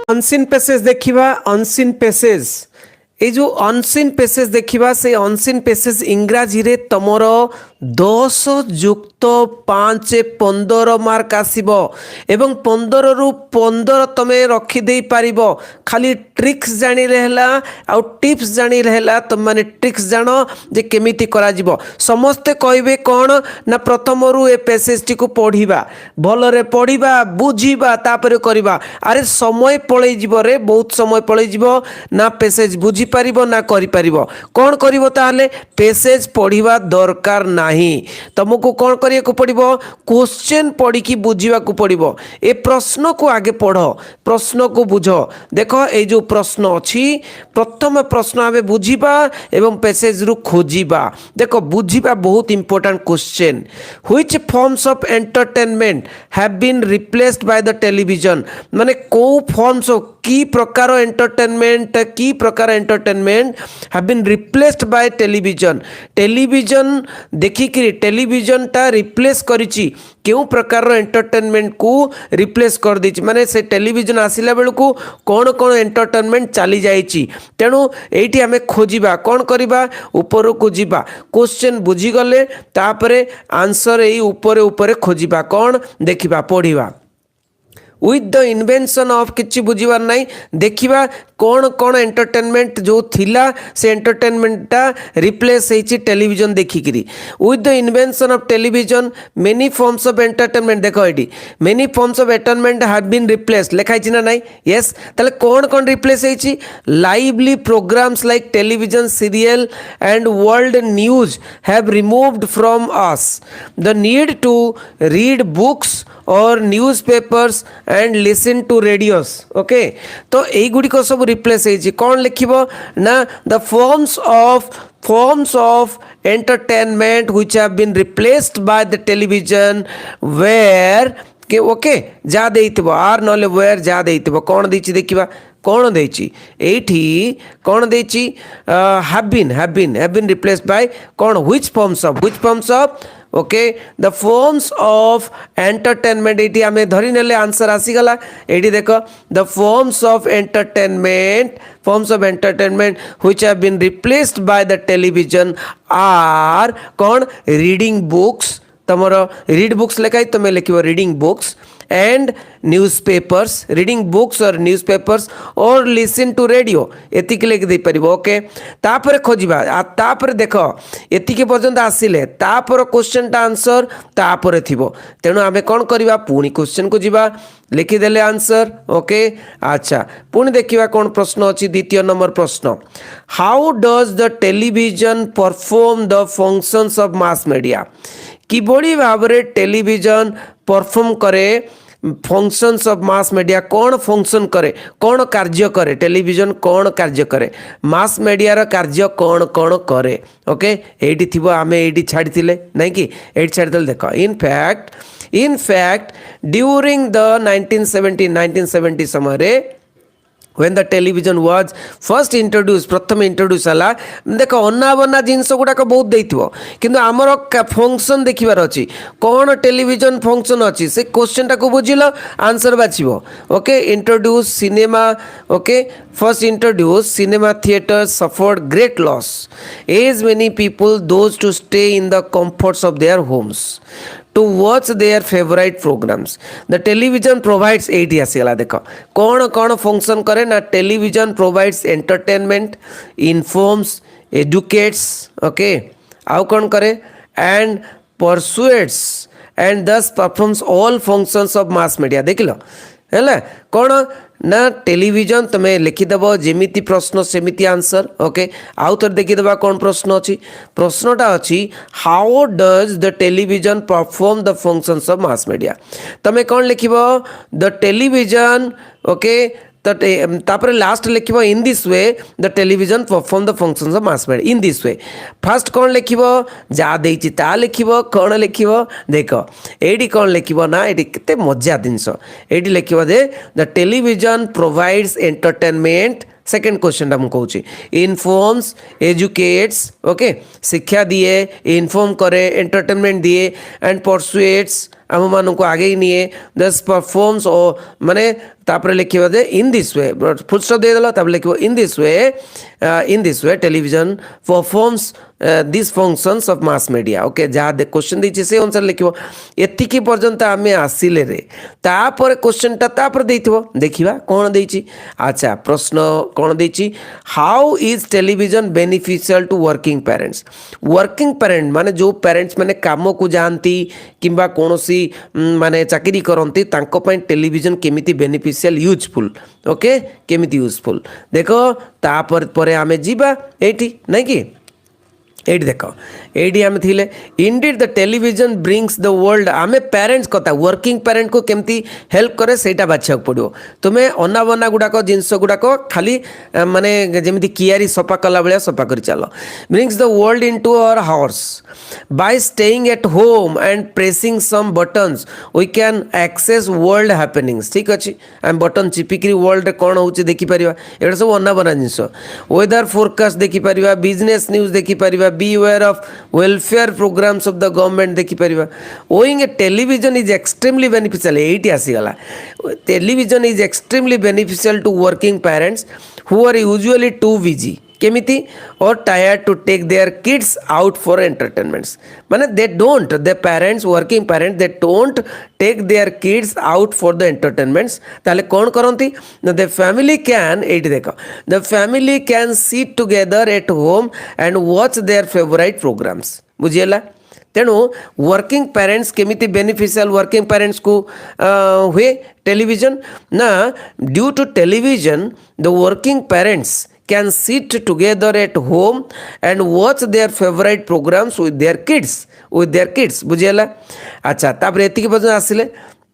Unseen passage देखिबा unseen passage ए जो unseen passage देखिबा से अनसीन पैसेज इंग्राजी रे तमर 10 युक्त 5 15 मार्क आसीबो एवं 15 रु 15 तमे रखी दे पारिबो खाली ट्रिक्स जानिले हला आ टिप्स जानिले हला तुम माने ट्रिक्स जानो जे केमिति करा जिवो समस्त कहबे कोन ना प्रथम रु ए पैसेज टी को पढिबा भलरे पढिबा बुझिबा तापरे करिबा अरे समय पळै जिवो रे बहुत समय पळै जिवो ना पैसेज बुझी पारिबो ना करि पारिबो कोन करिवो ताले पैसेज पढिबा दरकार नाही तुमको कोन करिया को पड़िबो क्वेश्चन पढ़ी की बुझिबा को पड़िबो ए प्रश्न को आगे पढ़ो प्रश्न को बुझो देखो ए जो प्रश्न अछि प्रथम प्रश्न आमे बुझिबा एवं पैसेज रु खोजिबा देखो बुझिबा बहुत important question which forms of entertainment have been replaced by the television माने को फॉर्म्स की प्रकार entertainment have been replaced by television television देखिकी टेलीविजन टा रिप्लेस करिछि केउ प्रकार एंटरटेनमेंट को रिप्लेस कर दी माने से टेलीविजन आसिला बेलू कौन कौन एंटरटेनमेंट चली जाइछि तेणु एठी आमे खोजिबा कौन करिबा ऊपर को जीवा क्वेश्चन बुझी गले तापरे आंसर एई ऊपर ऊपर खोजिबा कौन देखिबा पढ़िबा विथ द इन्वेंशन ऑफ किछि बुझीबार नहीं देखिबा कौन कौन एंटरटेनमेंट जो थिला से एंटरटेनमेंटा रिप्लेस होइछि टेलीविजन देखिकरी with the invention of television many forms of entertainment देखो एडी many forms of entertainment have been replaced लिखाइछि ना नहीं यस ताले कौन कौन रिप्लेस होइछि lively programs like television serial and world news have removed from us the need to read books और newspapers and listen to radios okay तो यही गुड़ी को सब रिप्लेस होइछि कौन लिखिबो ना the forms of entertainment which have been replaced by the television where के okay जा देइतबो are नले वेयर जा देइतबो कौन देछि देखिबा कौन देछि एठी कौन देछि हैव बीन रिप्लेस्ड बाय कौन which forms of okay the forms of entertainment एटी आमे धरि नेले आंसर आसी गला एटी देखो the forms of entertainment which have been replaced by the television are कौन रीडिंग बुक्स तमरो रीड बुक्स लिखाई तुम लिखिबो reading books and newspapers reading books और न्यूज़पेपर्स और लिसन टू रेडियो एतिक लिख दे परिबो ओके तापर खोजिबा तापर देखो एतिके पर्यंत आसिले तापर क्वेश्चन टा आंसर तापर थिबो तेणु आमे कोन करिबा पुनी क्वेश्चन को जिबा लिखि देले आंसर ओके अच्छा पुनी देखिबा कोन प्रश्न अछि द्वितीय नंबर प्रश्न how does the television perform the functions of mass media किभଳି भाବରେ टेलीविजन परफॉर्म करे फंक्शंस ऑफ मास मीडिया कौन फंक्शन करे कौन कार्य करे टेलीविजन कौन कार्य करे मास मीडिया रा कार्य कौन कौन करे ओके एठी थिबो आमे एठी छाडिथिले नै कि एठी छाडिथिले देखो इन फैक्ट ड्यूरिंग द 1970 समय रे when the television was first introduced प्रथम इंट्रोड्यूस हला देखो अन्ना बन्ना जिनस गुड़ाक बहुत देइथिबो किंतु आमर फंक्शन देखिबार अछि कोन टेलीविजन फंक्शन अछि से क्वेश्चन टा को बुझिलो आंसर बाछिबो okay introduce cinema okay first introduce cinema theatre suffered great loss as many people those to stay in the comforts of their homes to watch their favorite programs the television provides 8 आसीगला देखो कौन कौन function करे ना television provides entertainment informs educates okay आउ कौन करे and persuades and thus performs all functions of mass media देखिलो है कौन ना टेलीविजन तुम्हें लिखिदेव जेमिति प्रश्न सेमिति आंसर ओके आउ थोड़े देखीदे कौन प्रश्न अच्छी प्रश्नटा अच्छी how does the television perform the functions of mass media तुम्हें कौन लिख द टेलीविजन ओके तापर लास्ट लिखिबो in this way the television perform the functions of mass media in this way first कौन लिखिबो जा देछि ता लिखिबो कौन लिखिबो देखो एडी कौन लिखिबो ना एडी केते मजा जिनस एडी लिखिबो जे the television provides entertainment second question टा कहूँ इनफॉर्म्स एजुकेट्स ओके शिक्षा दिए इनफॉर्म करे एंटरटेनमेंट दिए एंड परसुएट्स आम मानक आगे निए दस परफॉर्म्स ओ माने तापर लिखिबा जे in this way full stop दे देलो तापर लिखिबो in this way television performs this functions of mass media okay जहाँ क्वेश्चन दी से अनुसार लिखिबो एतिकी पर्यंत आमे आसिले रे तापर क्वेश्चन टा तापर देइथिबो देखिबा कोन देइची अच्छा प्रश्न कोन देइची how is television beneficial to working parents माने जो पेरेंट्स माने काम को जानती किंबा कोनोसी माने चाकरी करंती तांको पय टेलीविजन केमिति बेनिफिशियल यूजफुल ओके केमिति यूजफुल देखो तापर परे आमे जीवा एठी नै कि एटी देख एटी आम थे indeed the television brings the world आम पेरेंट्स कथा वर्किंग पेरेंट को केमती हेल्प करे सेटा बाछा पड़ो तुम्हें अनाबना गुड़ाक जिनस गुड़ाक खाली माने जमी कियारी सफा कला भाया सफा कर चल brings the world into our house by staying at home and pressing some buttons we can access world happenings ठीक अच्छे आम बटन चिपिकी वर्ल्ड कौन हो देखिपर एटा सब अनाबना जिनस वेदर फोरकास्ट देखिपर बिजनेस न्यूज देखिपर be aware of welfare programs of the government देखिपर owning a television is extremely beneficial एटी आसीगला television is extremely beneficial to working parents who are usually too busy केमिति or tired to take their kids out for entertainments माने they don't the parents working parents they don't take their kids out for the entertainments ताले कौन करती the family can एटी देख the family can sit together at home and watch their favourite programs बुझीगला तेणु working parents केमिति beneficial working parents को हुए टेलीविजन ना due to television the working parents can sit together at home and watch their favorite programs with their kids बुझीगला अच्छा तापर एतिकी पर्यंत आसिले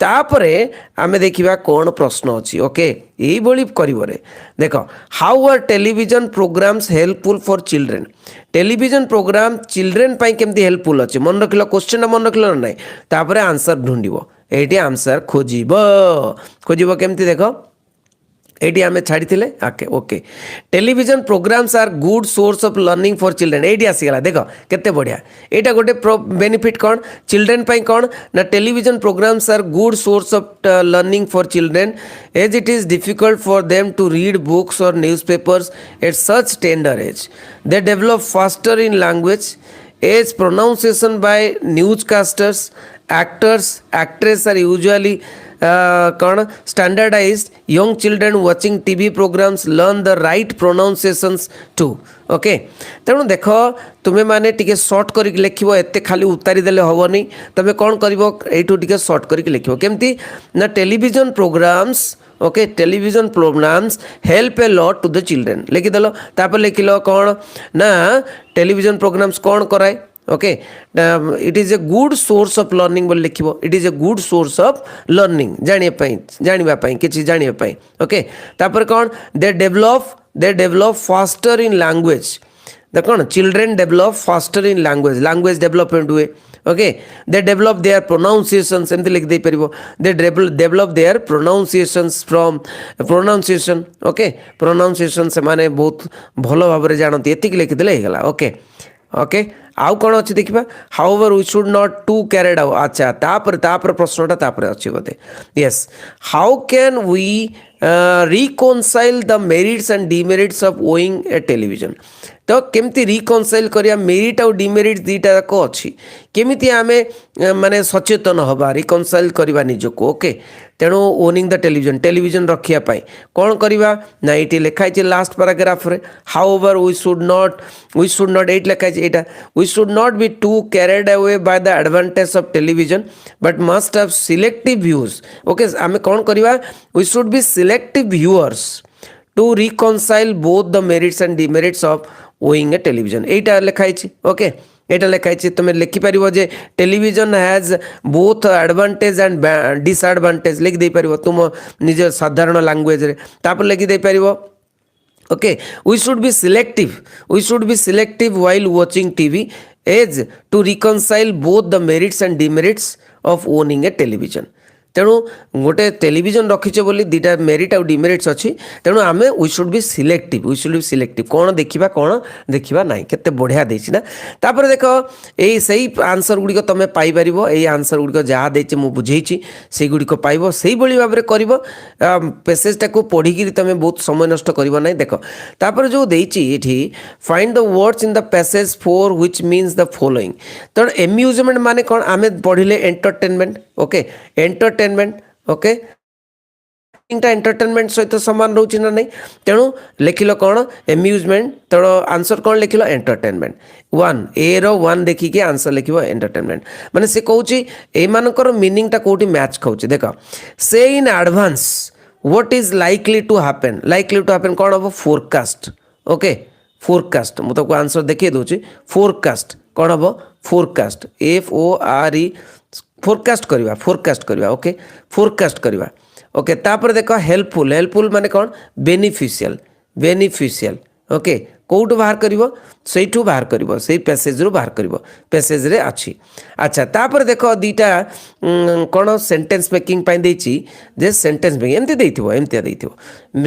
तापरे आमे देखिबा कोन प्रश्न अछि ओके एई बोली करिवरे देखो how are television programs helpful for children television program children पाई केमती हेल्पफुल अछि मन रखिलो क्वेश्चन मन रखिलो नै तापरे आंसर ढूंढिबो एटी आंसर खोजिबो केमती देखो एटी आमे छाड़ी थिले okay television programs are good source of learning for children एटी आसीगला देखो केते बढ़िया एटा गोटे बेनिफिट कौन चिल्ड्रेन पाई कौन ना television programs are good source of learning for children as it is difficult for them to read books और newspapers at such tender age they develop faster in language as pronunciation by newscasters actors are usually कौन standardised young children watching TV programs learn the right pronunciations too okay तेणु देख तुम्हें माने टिके shirt करके लिखिबो एते खाली उतारी देले हबनी तमे कौन करिवो एठू टिके सर्ट करके लिखिबो केमती ना television programs okay television programs help a lot to the children लिखिदेल तापर लिखिल कौन ना टेलीविजन प्रोग्राम्स कौन कराए okay it is a good source of learning बोल लिखिबो it is a good source of learning जानिबा पई किछि जानिबा पई ओके तापर कौन they develop faster in language the कौन children develop faster in language development हुए okay they develop their pronunciations एमती लिख दे परिबो they develop their pronunciations from pronunciation okay pronunciation से माने बहुत भलो भाबरे जानती एतिक लिख देले हेगला ओके ओके आउ कौन अच्छी देखा however we should not to carried out अच्छा तापर प्रश्नटा तापर अच्छे बोधे yes how can we reconcile the merits and demerits of owning a television तो केमती रिकनसाइल करिया मेरिट आउ डिमेरिट दीटा जाक अच्छी केमिति आमे माने सचेतन हबा रिकनसाइल करिबा निजको ओके तेणु ओनिंग द टेलीविजन रखिया पाई कौन करिबा ना एटी लिखाई छै लास्ट पैराग्राफ रे however we should not at लिखाई छै एटा we should not be to carried away by the advantage of television but must have selective views okay आमे कौन करिबा we should be selective viewers to reconcile both the merits and demerits of owning a television एटा लिखाई छै okay एटा लिखाई तुम लिखिपर जे television has both advantage and disadvantage लिख दे पार तुम निज साधारण लैंग्वेज रे तापर लिखि दे पार okay we should be selective while watching TV as to reconcile both the merits and demerits of owning a television तेणु गोटे टेलीविजन रखीचे बोली दुटा मेरिट आउ डिमेरिट्स अच्छी तेणु आम वी शुड बी सिलेक्टिव कौन देखा कौन देखा ना केते बढ़िया देना तापर देख यही सही आंसर गुड़िक तुम पाइपर यही आंसर गुड़िक जहाँ देती मुझे बुझे से गुड़िक पाइब से भाव में कर पेसेजटा को पढ़ी तुम बहुत समय नष्ट कर ना देख तापर जो देती find the words in the passage for which means the following तेणु एम्यूजमेंट माने कौन आम पढ़िले entertainment okay entertainment okay entertainment सहित सामान रोचे ना नहीं तेणु लिखिल कौन एम्यूजमेंट तेणु आंसर कौन लिखिल एंटरटेनमेंट वन ए वन देखिए आंसर लिख एंटरटेनमेंट माने से कौच एमानकर मीनिंगटा कौटी मैच खाऊँ देख से in advance what is likely to happen कौन हम फोरकास्ट ओके फोरकास्ट मुझे तो आंसर देखिए दूसरी फोरकास्ट कौन हम फोरकास्ट FORE फोरकास्ट करवा ओके फोरकास्ट करवा ओके तापर देख हेल्पफुल माने कौन बेनिफिशियल ओके कौटू बाहर करिवो सेठू बाहर करिवो से पैसेज रू बाहर करिवो पैसेज रे अच्छी अच्छा तापर देख दीटा कौन सेंटेंस मेकिंग पाई देछि जे सेंटेंस मेकिंग एमती देथिवो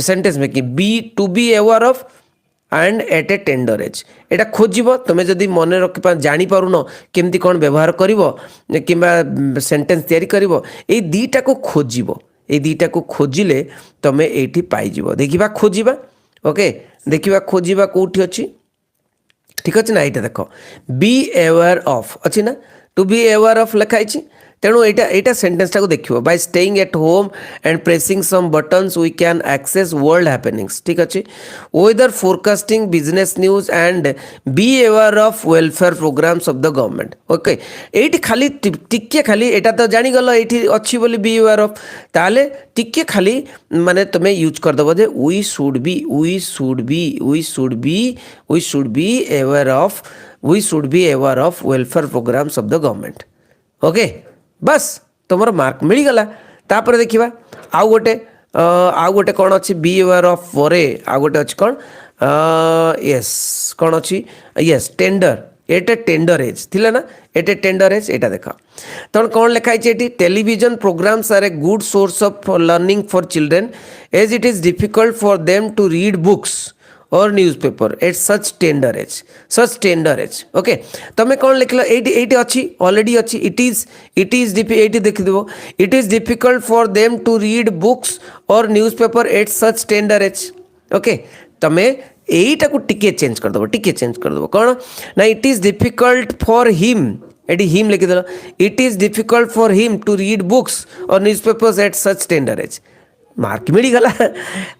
sentence making to be aware of and at a tender age एटा खोजिब तुम्हें जदि मन रखी जापारुन केमती कौन व्यवहार कर कि सेंटेंस तैयारी कर दीटा को खोजिब ये दीटा को खोजिले तुम्हें ये पाइज देखा खोजा ओके देखा खोजा कौटी अच्छी ठीक अच्छे ना यहाँ देख बी अवेयर ऑफ अच्छी ना टू बी अवेयर ऑफ लिखाई तेणु यहाँ सेंटेंसटा को देखिए by staying at home and pressing some buttons we can access world happenings ठीक अच्छे weather forecasting business news and be aware of welfare programs of the government okay ये खाली टिके खाली यहाँ तो जानीगल ये अच्छी बोली बी अवेयर ऑफ ताले टिके खाली माने तुम्हें यूज करदेव जे we should be aware of welfare programs of the government okay बस तुमर मार्क मिलगला तापर देखा आउ गोटे कौन अच्छी बी अवेयर ऑफ परे आउ गोटे अच्छी कौन यस कौन अच्छी yes tender eight a tender as थिला ना एट ए टेंडर एज एटा देखा तब कौन लिखाई ये television programs are a good source of learning for children as it is difficult for them to read books or newspaper at such tender age okay तुम्हें कौन लिखल ये अच्छी ऑलरेडी अच्छी इट इज ये देखिदेव it is difficult for them to read books or newspaper at such tender age okay तुम्हें यहीटा को टिके चेंज करदेव कौन ना it is difficult for him एटी हिम लिखिदेल it is difficult for him to read books और newspapers at such tender age mark मिलगला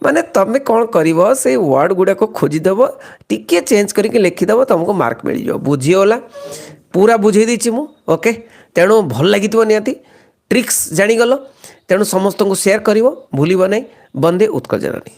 माने तुम्हें कौन कर से वर्ड गुड़ाक खोजिदेव टिके चेंज करके लिखिदेव तुमको मार्क मिल बुझीगला पूरा बुझे देछि मु ओके तेणु भल लगी निहाती ट्रिक्स जानीगल तेणु समस्त को शेयर कर भूल नहीं। बंदे उत्कल जननी।